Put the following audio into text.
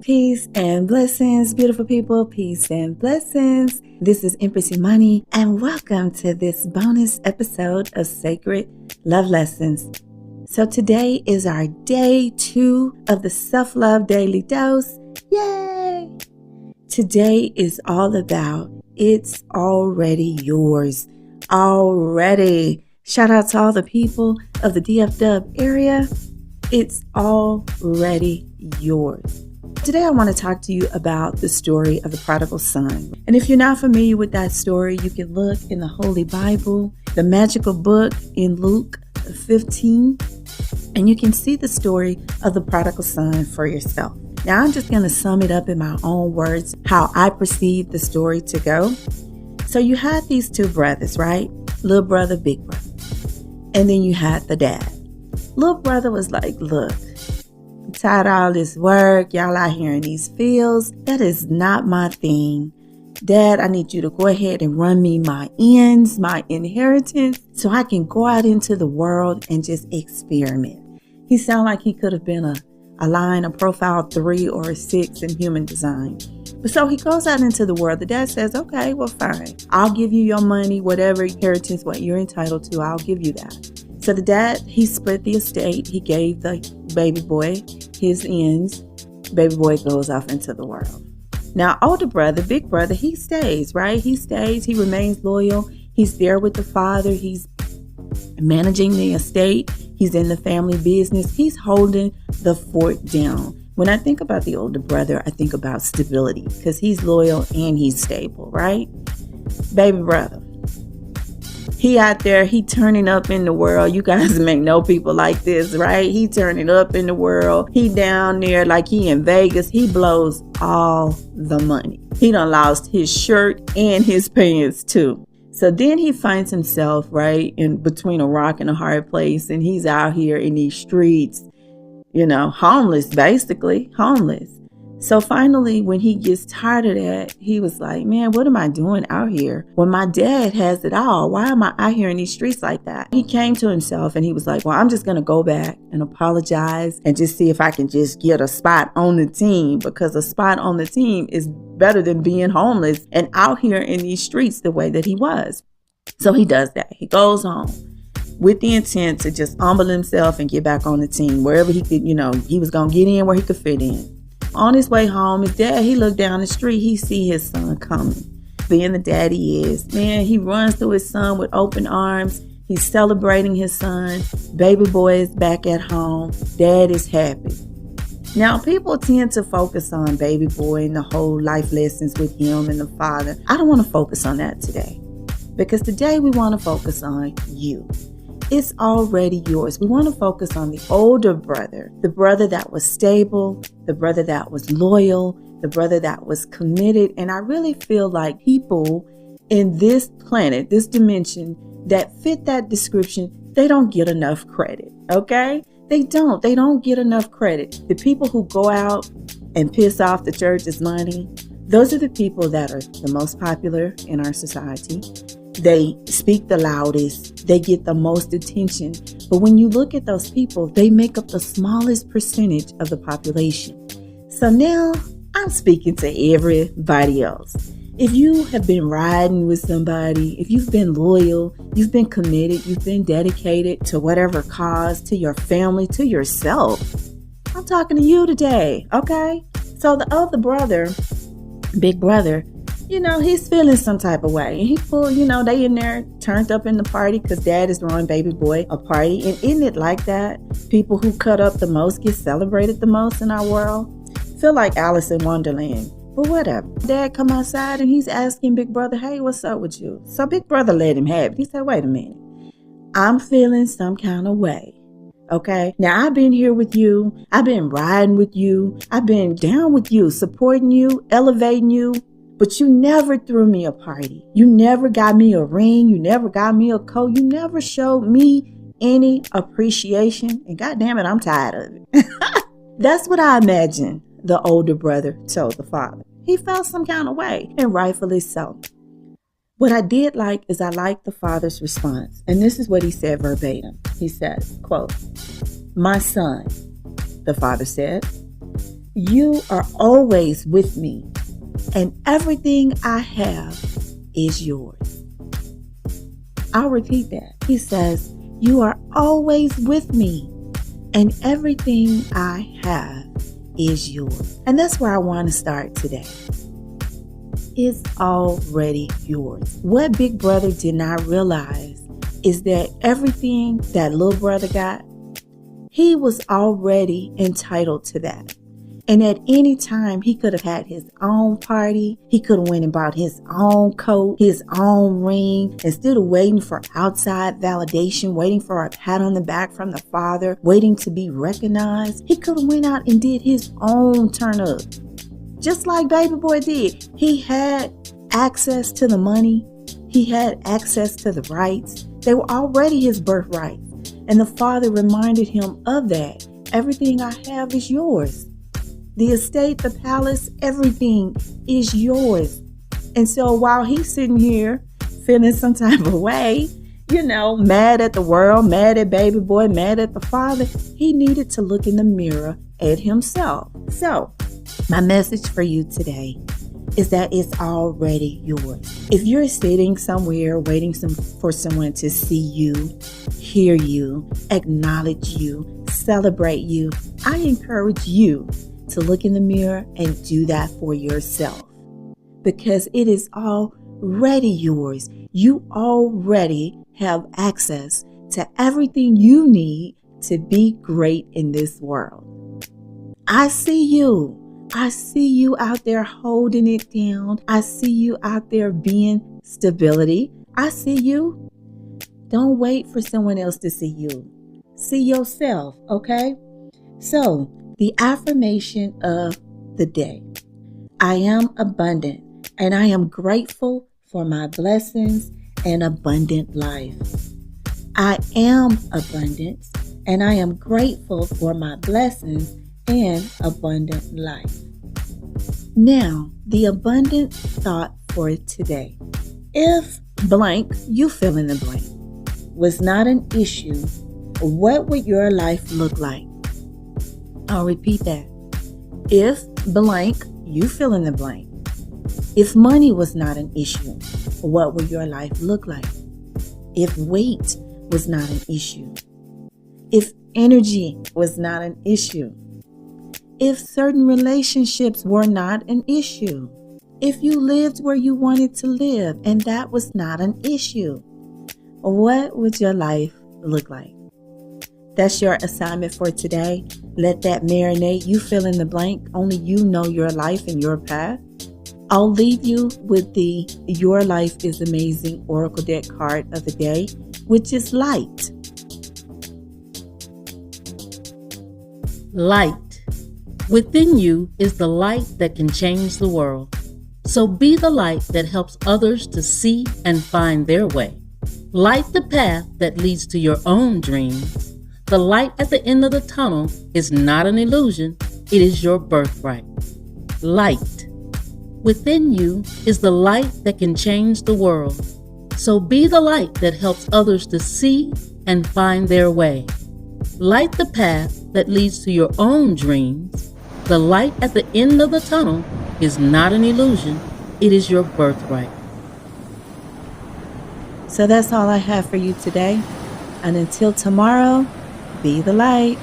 Peace and blessings, beautiful people. Peace and blessings. This is Empress Imani, and welcome to this bonus episode of Sacred Love Lessons. So today is our day 2 of the Self-Love Daily Dose. Yay! Today is all about it's already yours. Already. Shout out to all the people of the DFW area. It's already yours. Today I want to talk to you about the story of the prodigal son. And if you're not familiar with that story, you can look in the Holy Bible, the magical book in Luke 15, and you can see the story of the prodigal son for yourself. Now I'm just going to sum it up in my own words, how I perceive the story to go. So you had these two brothers, right? Little brother, big brother. And then you had the dad. Little brother was like, look, I'm tired of all this work. Y'all out here in these fields. That is not my thing. Dad, I need you to go ahead and run me my ends, my inheritance, so I can go out into the world and just experiment. He sounded like he could have been a profile 3 or a 6 in human design. But so he goes out into the world. The dad says, okay, well, fine. I'll give you your money, whatever inheritance, what you're entitled to, I'll give you that. So the dad, he split the estate. He gave the baby boy his ends. Baby boy goes off into the world. Now, older brother, big brother, he stays, right? He stays. He remains loyal. He's there with the father. He's managing the estate. He's in the family business. He's holding the fort down. When I think about the older brother, I think about stability because he's loyal and he's stable, right? Baby brother. He out there, he turning up in the world. You guys may know people like this, right? He turning up in the world. He down there like he in Vegas. He blows all the money. He done lost his shirt and his pants too. So then he finds himself, right, in between a rock and a hard place. And he's out here in these streets, homeless, basically homeless. So finally, when he gets tired of that, he was like, man, what am I doing out here when my dad has it all? Why am I out here in these streets like that? He came to himself and he was like, well, I'm just going to go back and apologize and just see if I can just get a spot on the team, because a spot on the team is better than being homeless and out here in these streets the way that he was. So he does that. He goes home with the intent to just humble himself and get back on the team wherever he could, he was going to get in where he could fit in. On his way home, his dad, he looked down the street. He see his son coming. Being the dad he is, man, he runs to his son with open arms. He's celebrating his son. Baby boy is back at home. Dad is happy. Now, people tend to focus on baby boy and the whole life lessons with him and the father. I don't want to focus on that today, because today we want to focus on you. It's already yours. We want to focus on the older brother, the brother that was stable, the brother that was loyal, the brother that was committed. And I really feel like people in this planet, this dimension that fit that description, they don't get enough credit. Okay? They don't get enough credit. The people who go out and piss off the church's money, those are the people that are the most popular in our society. They speak the loudest. They get the most attention. But when you look at those people, they make up the smallest percentage of the population. So now I'm speaking to everybody else. If you have been riding with somebody, if you've been loyal, you've been committed, you've been dedicated to whatever cause, to your family, to yourself, I'm talking to you today, okay? So the other brother, big brother, he's feeling some type of way. And he pulled, they in there turned up in the party because dad is throwing baby boy a party. And isn't it like that? People who cut up the most get celebrated the most in our world. Feel like Alice in Wonderland. But whatever. Dad come outside and he's asking big brother, hey, what's up with you? So big brother let him have it. He said, wait a minute. I'm feeling some kind of way. Okay. Now I've been here with you. I've been riding with you. I've been down with you, supporting you, elevating you. But you never threw me a party. You never got me a ring. You never got me a coat. You never showed me any appreciation. And goddamn it, I'm tired of it. That's what I imagine the older brother told the father. He felt some kind of way, and rightfully so. What I did like is I liked the father's response. And this is what he said verbatim. He said, quote, my son, the father said, You are always with me, and everything I have is yours. I'll repeat that. He says, you are always with me, and everything I have is yours. And that's where I want to start today. It's already yours. What Big Brother did not realize is that everything that little brother got, he was already entitled to that. And at any time, he could have had his own party. He could have went and bought his own coat, his own ring. Instead of waiting for outside validation, waiting for a pat on the back from the father, waiting to be recognized, he could have went out and did his own turn up. Just like Baby Boy did. He had access to the money. He had access to the rights. They were already his birthright. And the father reminded him of that. Everything I have is yours. The estate, the palace, everything is yours. And so while he's sitting here feeling some type of way, mad at the world, mad at Baby Boy, mad at the father, he needed to look in the mirror at himself. So my message for you today is that it's already yours. If you're sitting somewhere waiting for someone to see you, hear you, acknowledge you, celebrate you, I encourage you to look in the mirror and do that for yourself, because it is already yours. You already have access to everything you need to be great in this world. I see you. I see you out there holding it down. I see you out there being stability. I see you. Don't wait for someone else to see you. See yourself, okay? So, the affirmation of the day. I am abundant, and I am grateful for my blessings and abundant life. I am abundant, and I am grateful for my blessings and abundant life. Now, the abundant thought for today. If blank, you fill in the blank, was not an issue, what would your life look like? I'll repeat that. If blank, you fill in the blank. If money was not an issue, what would your life look like? If weight was not an issue. If energy was not an issue. If certain relationships were not an issue. If you lived where you wanted to live and that was not an issue, what would your life look like? That's your assignment for today. Let that marinate. You fill in the blank. Only you know your life and your path. I'll leave you with the Your Life is Amazing Oracle deck card of the day, which is light. Light. Within you is the light that can change the world. So be the light that helps others to see and find their way. Light the path that leads to your own dreams. The light at the end of the tunnel is not an illusion, it is your birthright. Light. Within you is the light that can change the world. So be the light that helps others to see and find their way. Light the path that leads to your own dreams. The light at the end of the tunnel is not an illusion, it is your birthright. So that's all I have for you today. And until tomorrow, be the light.